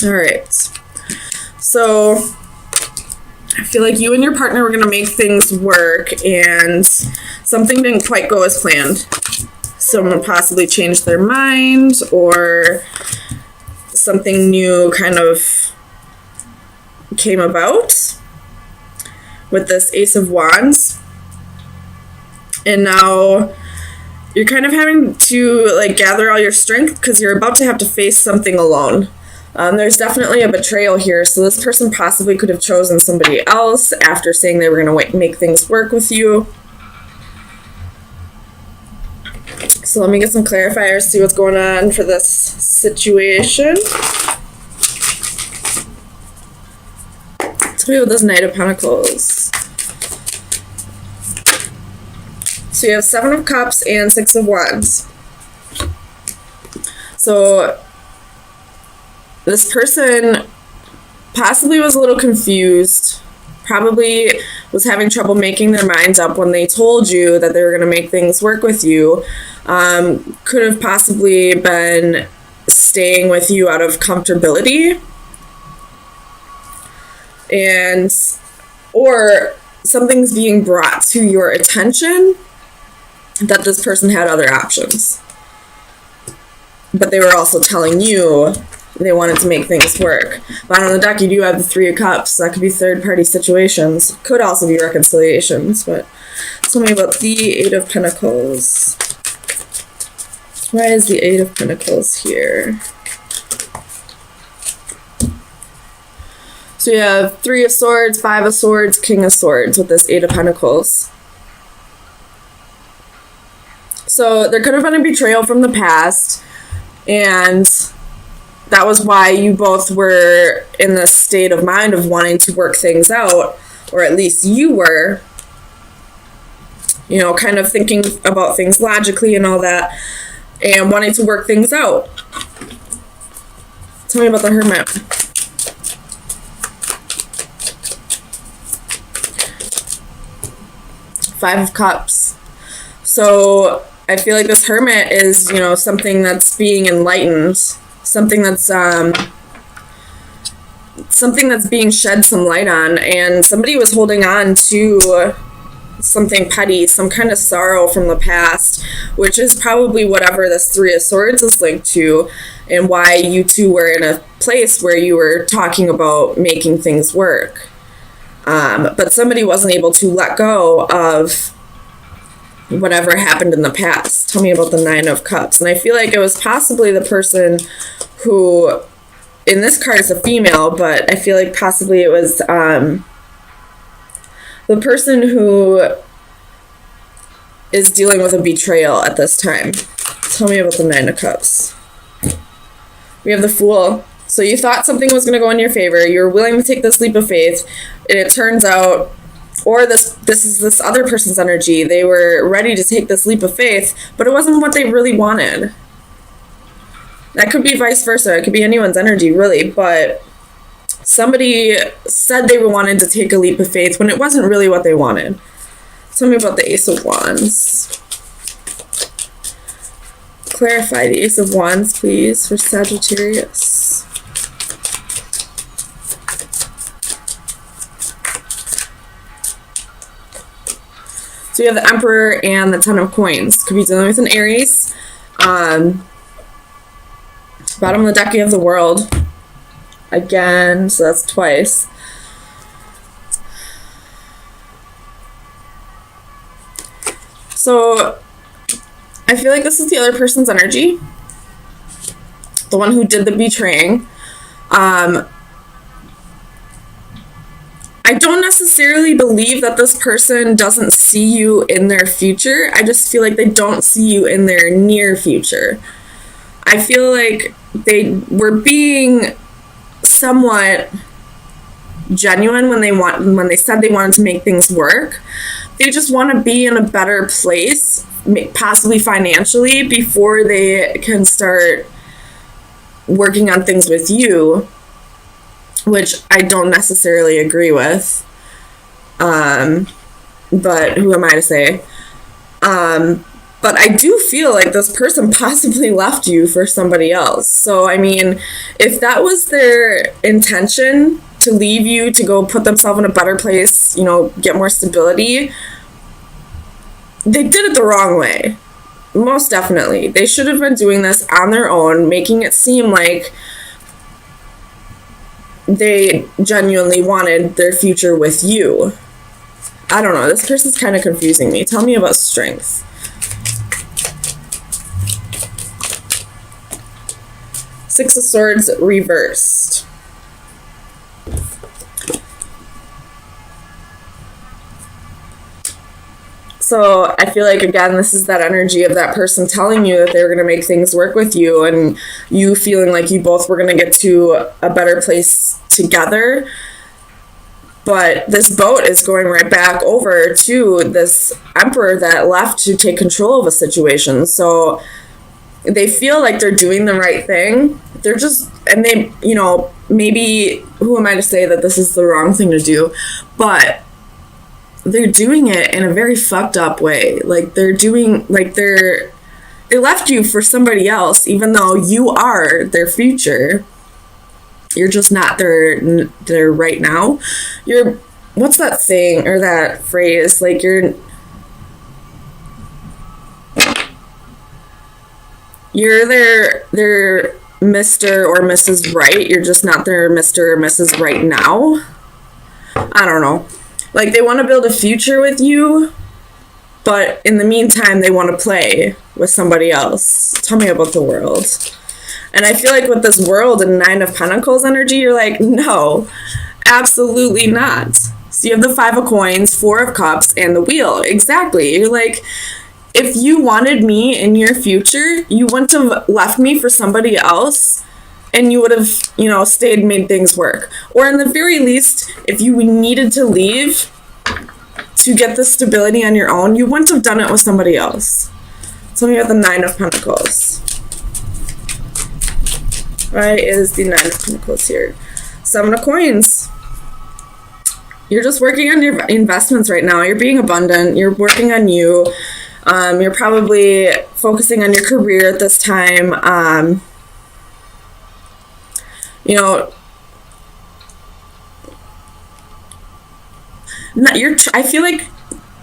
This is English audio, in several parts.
All right. So I feel like you and your partner were going to make things work, and something didn't quite go as planned. Someone possibly changed their mind, or something new kind of came about with this Ace of Wands. And now you're kind of having to like gather all your strength because you're about to have to face something alone. There's definitely a betrayal here, so this person possibly could have chosen somebody else after saying they were going to make things work with you. So let me get some clarifiers, see what's going on for this situation. Let's be with this Knight of Pentacles. So you have 7 of Cups and 6 of Wands. So this person possibly was a little confused, probably was having trouble making their minds up when they told you that they were going to make things work with you. Could have possibly been staying with you out of comfortability, and or something's being brought to your attention that this person had other options, but they were also telling you they wanted to make things work. Bottom of the deck, you do have the 3 of Cups. That could be third-party situations. Could also be reconciliations, but tell me about the 8 of Pentacles. Why is the 8 of Pentacles here? So you have 3 of Swords, 5 of Swords, King of Swords with this 8 of Pentacles. So there could have been a betrayal from the past, and that was why you both were in this state of mind of wanting to work things out, or at least you were, you know, kind of thinking about things logically and all that, and wanting to work things out. Tell me about the Hermit. Five of Cups. So I feel like this Hermit is, you know, something that's being enlightened, something that's being shed some light on, and somebody was holding on to something petty, some kind of sorrow from the past, which is probably whatever this 3 of Swords is linked to, and why you two were in a place where you were talking about making things work. But somebody wasn't able to let go of whatever happened in the past. Tell me about the 9 of Cups. And I feel like it was possibly the person who, in this card is a female, but I feel like possibly it was the person who is dealing with a betrayal at this time. Tell me about the 9 of Cups. We have the Fool. So you thought something was going to go in your favor. You were willing to take this leap of faith, and it turns out, or this is this other person's energy. They were ready to take this leap of faith, but it wasn't what they really wanted. That could be vice versa. It could be anyone's energy, really, but somebody said they wanted to take a leap of faith when it wasn't really what they wanted. Tell me about the Ace of Wands. Clarify the Ace of Wands, please, for Sagittarius. So you have the Emperor and the 10 of Coins. Could be dealing with an Aries. Bottom of the deck, you have the World. Again, so that's twice. So I feel like this is the other person's energy. The one who did the betraying. I don't necessarily believe that this person doesn't see you in their future. I just feel like they don't see you in their near future. I feel like they were being somewhat genuine when they said they wanted to make things work. They just want to be in a better place, possibly financially, before they can start working on things with you, which I don't necessarily agree with. But who am I to say? But I do feel like this person possibly left you for somebody else. So, I mean, if that was their intention, to leave you to go put themselves in a better place, you know, get more stability, they did it the wrong way. Most definitely. They should have been doing this on their own, making it seem like they genuinely wanted their future with you. I don't know. This person's kind of confusing me. Tell me about strength. Six of Swords reversed. So I feel like, again, this is that energy of that person telling you that they were going to make things work with you, and you feeling like you both were going to get to a better place together. But this boat is going right back over to this Emperor that left to take control of a situation. So they feel like they're doing the right thing. They're just, and they, you know, maybe, who am I to say that this is the wrong thing to do? But they're doing it in a very fucked up way. Like, they're doing, like, they left you for somebody else, even though you are their future. You're just not their right now. You're, what's that thing or that phrase? Like, you're their Mr. or Mrs. Right. You're just not their Mr. or Mrs. Right now. I don't know. Like, they want to build a future with you, but in the meantime, they want to play with somebody else. Tell me about the World. And I feel like with this World and Nine of Pentacles energy, you're like, no, absolutely not. So you have the Five of Coins, Four of Cups, and the Wheel. Exactly. You're like, if you wanted me in your future, you wouldn't have left me for somebody else, and you would have, you know, stayed and made things work. Or in the very least, if you needed to leave to get the stability on your own, you wouldn't have done it with somebody else. Tell me about the Nine of Pentacles. Why is the Nine of Pentacles here? Seven of Coins. You're just working on your investments right now. You're being abundant. You're working on you. You're probably focusing on your career at this time. You know, I feel like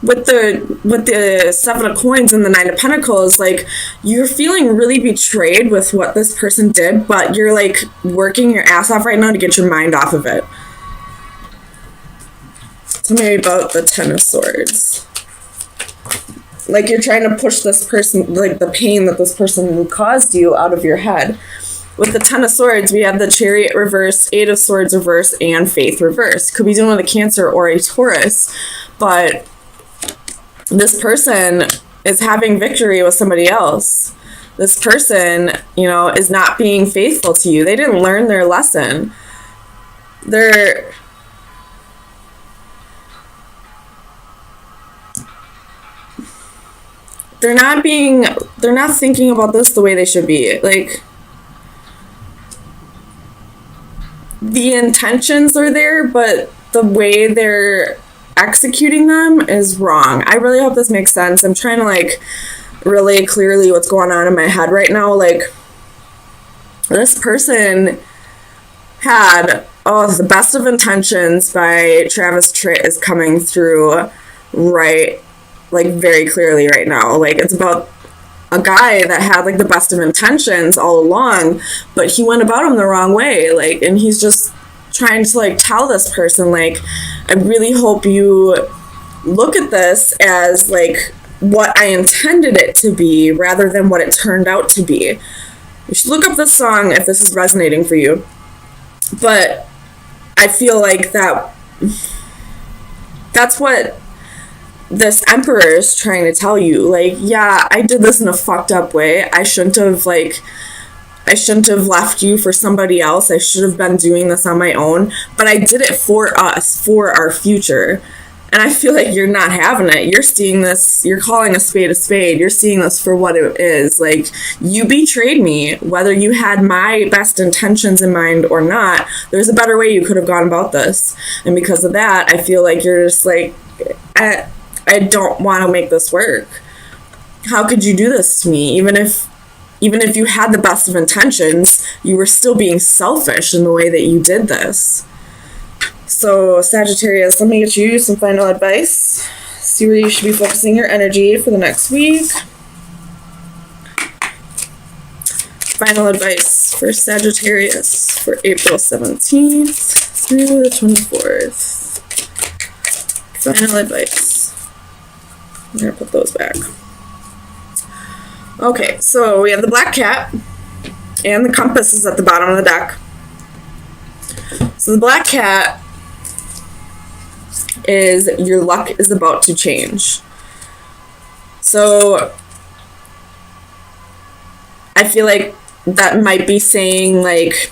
with the Seven of Coins and the Nine of Pentacles, like, you're feeling really betrayed with what this person did, but you're like working your ass off right now to get your mind off of it. Tell me about the Ten of Swords. Like, you're trying to push this person, like the pain that this person caused you, out of your head. With the Ten of Swords, we have the Chariot reverse, Eight of Swords reverse, and Faith reverse. Could be dealing with a Cancer or a Taurus, but this person is having victory with somebody else. This person, you know, is not being faithful to you. They didn't learn their lesson. They're not thinking about this the way they should be. Like, the intentions are there, but the way they're executing them is wrong. I really hope this makes sense. I'm trying to, like, relay clearly what's going on in my head right now. Like, this person had, the Best of Intentions by Travis Tritt is coming through right, like, very clearly right now. Like, it's about a guy that had, like, the best of intentions all along, but he went about him the wrong way. Like, and he's just trying to, like, tell this person, like, I really hope you look at this as, like, what I intended it to be rather than what it turned out to be. You should look up this song if this is resonating for you. But I feel like that's what this Emperor is trying to tell you. Like, yeah, I did this in a fucked up way. I shouldn't have left you for somebody else. I should have been doing this on my own, but I did it for us, for our future. And I feel like you're not having it. You're seeing this, you're calling a spade a spade. You're seeing this for what it is. Like, you betrayed me, whether you had my best intentions in mind or not. There's a better way you could have gone about this. And because of that, I feel like you're just like, I don't want to make this work. how could you do this to me? Even if you had the best of intentions, you were still being selfish in the way that you did this. So Sagittarius, let me get you some final advice. See where you should be focusing your energy for the next week. Final advice for Sagittarius for April 17th through the 24th. Final advice. I'm going to put those back. Okay, so we have the black cat, and the compass is at the bottom of the deck. So the black cat is your luck is about to change. So I feel like that might be saying like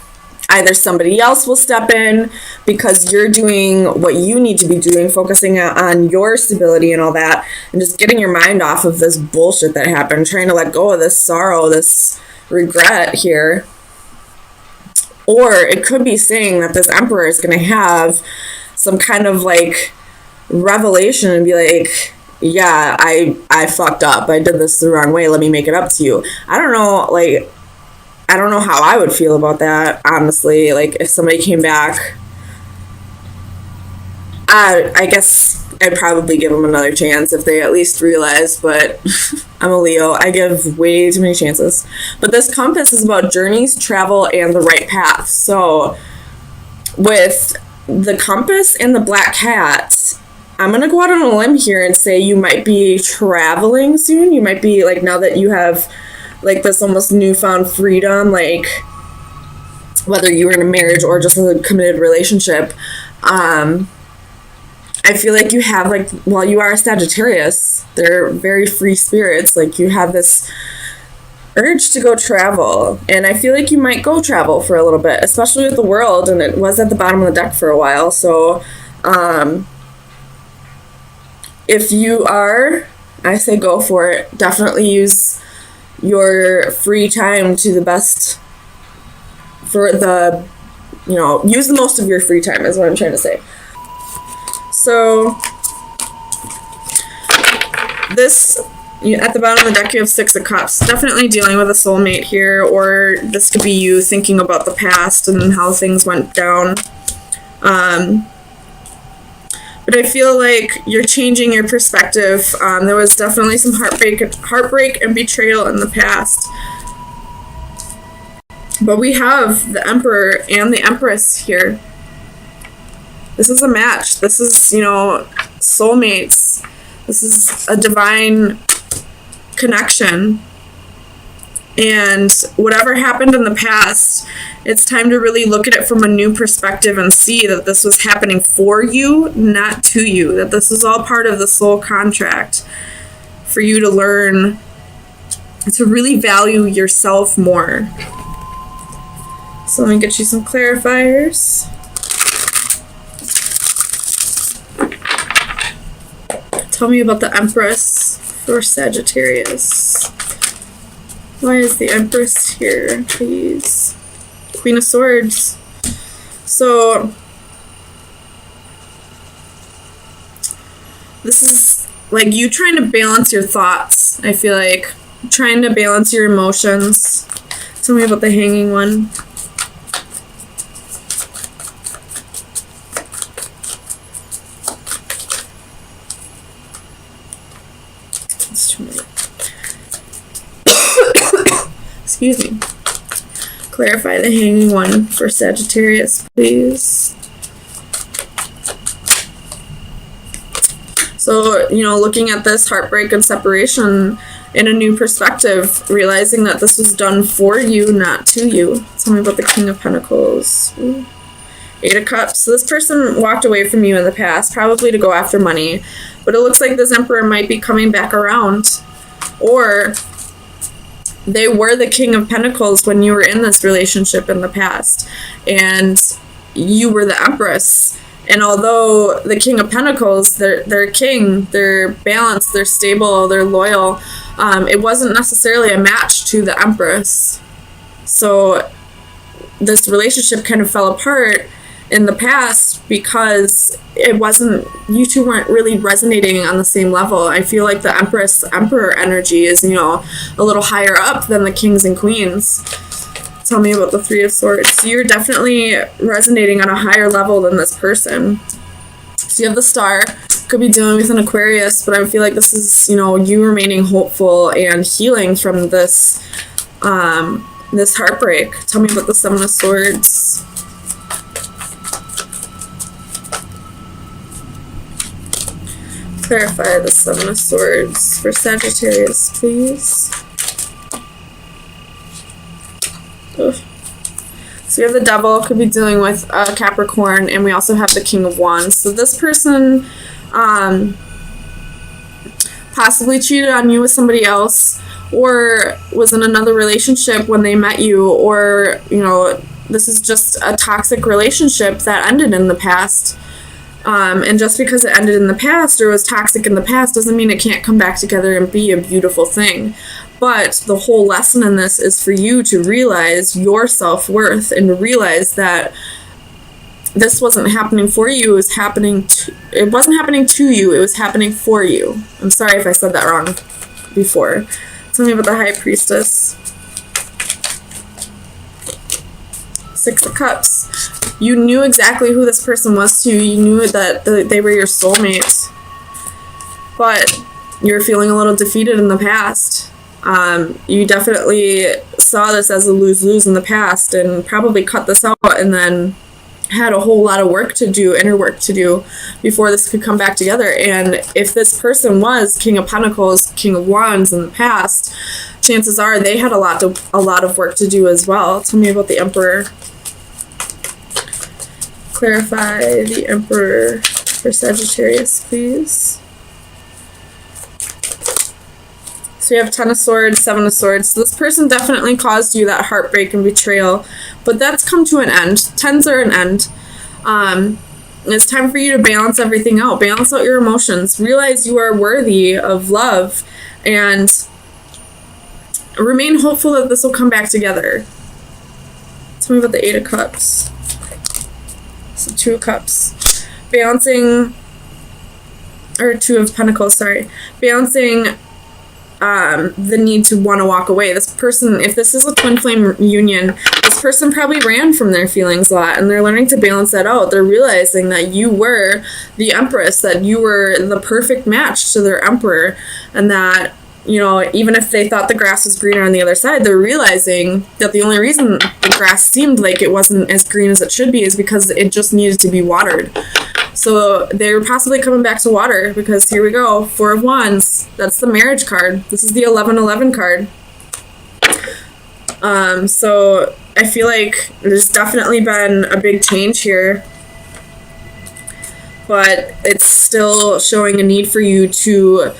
either somebody else will step in because you're doing what you need to be doing, focusing on your stability and all that, and just getting your mind off of this bullshit that happened, trying to let go of this sorrow, this regret here. Or it could be saying that this emperor is going to have some kind of like revelation and be like, yeah, I fucked up. I did this the wrong way. Let me make it up to you. I don't know how I would feel about that, honestly. Like, if somebody came back, I guess I'd probably give them another chance if they at least realize, but I'm a Leo. I give way too many chances. But this compass is about journeys, travel, and the right path. So, with the compass and the black cat, I'm going to go out on a limb here and say you might be traveling soon. You might be, like, now that you have like this almost newfound freedom, like whether you were in a marriage or just a committed relationship, I feel like you have like, well, you are a Sagittarius, they're very free spirits, like you have this urge to go travel, and I feel like you might go travel for a little bit, especially with the world, and it was at the bottom of the deck for a while. So if you are, I say go for it. Definitely use your free time to the best for the, use the most of your free time is what I'm trying to say. So this, at the bottom of the deck, you have Six of Cups. Definitely dealing with a soulmate here, or this could be you thinking about the past and how things went down. But I feel like you're changing your perspective. There was definitely some heartbreak and betrayal in the past. But we have the Emperor and the Empress here. This is a match. This is, soulmates. This is a divine connection. And whatever happened in the past, it's time to really look at it from a new perspective and see that this was happening for you, not to you. That this is all part of the soul contract for you to learn to really value yourself more. So let me get you some clarifiers. Tell me about the Empress for Sagittarius. Why is the Empress here, please? Queen of Swords. So, this is like you trying to balance your thoughts, I feel like. Trying to balance your emotions. Tell me about the Hanging One. It's too many. Excuse me. Clarify the Hanging One for Sagittarius, please. So, looking at this heartbreak and separation in a new perspective, realizing that this was done for you, not to you. Tell me about the King of Pentacles. Ooh. Eight of Cups. So this person walked away from you in the past, probably to go after money. But it looks like this Emperor might be coming back around. Or they were the King of Pentacles when you were in this relationship in the past, and you were the Empress. And although the King of Pentacles, they're king, they're balanced, they're stable, they're loyal, it wasn't necessarily a match to the Empress. So this relationship kind of fell apart, in the past because you two weren't really resonating on the same level. I feel like the Emperor energy is, you know, a little higher up than the kings and queens. Tell me about the Three of Swords. You're definitely resonating on a higher level than this person. So you have the Star. Could be dealing with an Aquarius, but I feel like this is, you know, you remaining hopeful and healing from this this heartbreak. Tell me about the Seven of Swords. Clarify the Seven of Swords for Sagittarius, please. Ugh. So we have the Devil, could be dealing with Capricorn, and we also have the King of Wands. So this person possibly cheated on you with somebody else, or was in another relationship when they met you, or, you know, this is just a toxic relationship that ended in the past. And just because it ended in the past or was toxic in the past doesn't mean it can't come back together and be a beautiful thing. But the whole lesson in this is for you to realize your self-worth and realize that this wasn't happening for you. It wasn't happening to you. It was happening for you. I'm sorry if I said that wrong before. Tell me about the High Priestess. Six of Cups. You knew exactly who this person was to you. You knew that they were your soulmate. But you're feeling a little defeated in the past. You definitely saw this as a lose-lose in the past and probably cut this out and then had a whole lot of work to do, inner work to do, before this could come back together. And if this person was King of Pentacles, King of Wands in the past, chances are they had a lot of work to do as well. Tell me about the Emperor. Clarify the Emperor for Sagittarius, please. So you have Ten of Swords, Seven of Swords. So this person definitely caused you that heartbreak and betrayal, but that's come to an end. Tens are an end. It's time for you to balance everything out. Balance out your emotions. Realize you are worthy of love, and remain hopeful that this will come back together. Tell me about the Eight of Cups. So Two of Cups. Balancing, or Two of Pentacles, sorry. Balancing the need to want to walk away. This person, if this is a twin flame union, this person probably ran from their feelings a lot, and they're learning to balance that out. They're realizing that you were the Empress, that you were the perfect match to their Emperor, and that, you know, even if they thought the grass was greener on the other side, they're realizing that the only reason the grass seemed like it wasn't as green as it should be is because it just needed to be watered. So they're possibly coming back to water, because here we go, Four of Wands. That's the marriage card. This is the 1111 card. So I feel like there's definitely been a big change here, but it's still showing a need for you to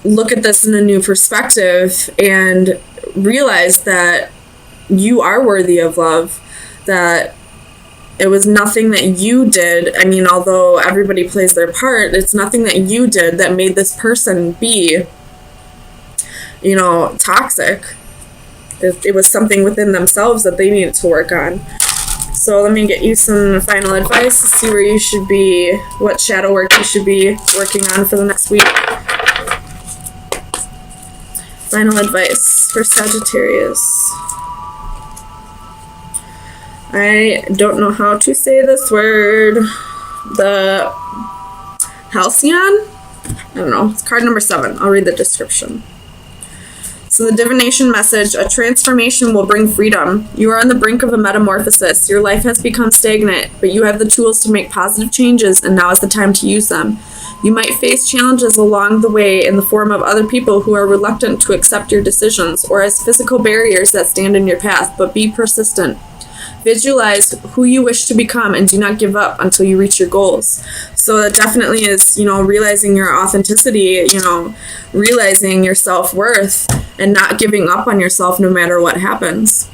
look at this in a new perspective and realize that you are worthy of love, that it was nothing that you did. I mean, although everybody plays their part, it's nothing that you did that made this person be, you know, toxic. It was something within themselves that they needed to work on. So let me get you some final advice to see where you should be, what shadow work you should be working on for the next week. Final advice for Sagittarius. I don't know how to say this word. The Halcyon? I don't know. It's card number 7. I'll read the description. So the divination message: a transformation will bring freedom. You are on the brink of a metamorphosis. Your life has become stagnant, but you have the tools to make positive changes, and now is the time to use them. You might face challenges along the way in the form of other people who are reluctant to accept your decisions, or as physical barriers that stand in your path, but be persistent. Visualize who you wish to become and do not give up until you reach your goals. So that definitely is, you know, realizing your authenticity, you know, realizing your self-worth and not giving up on yourself no matter what happens.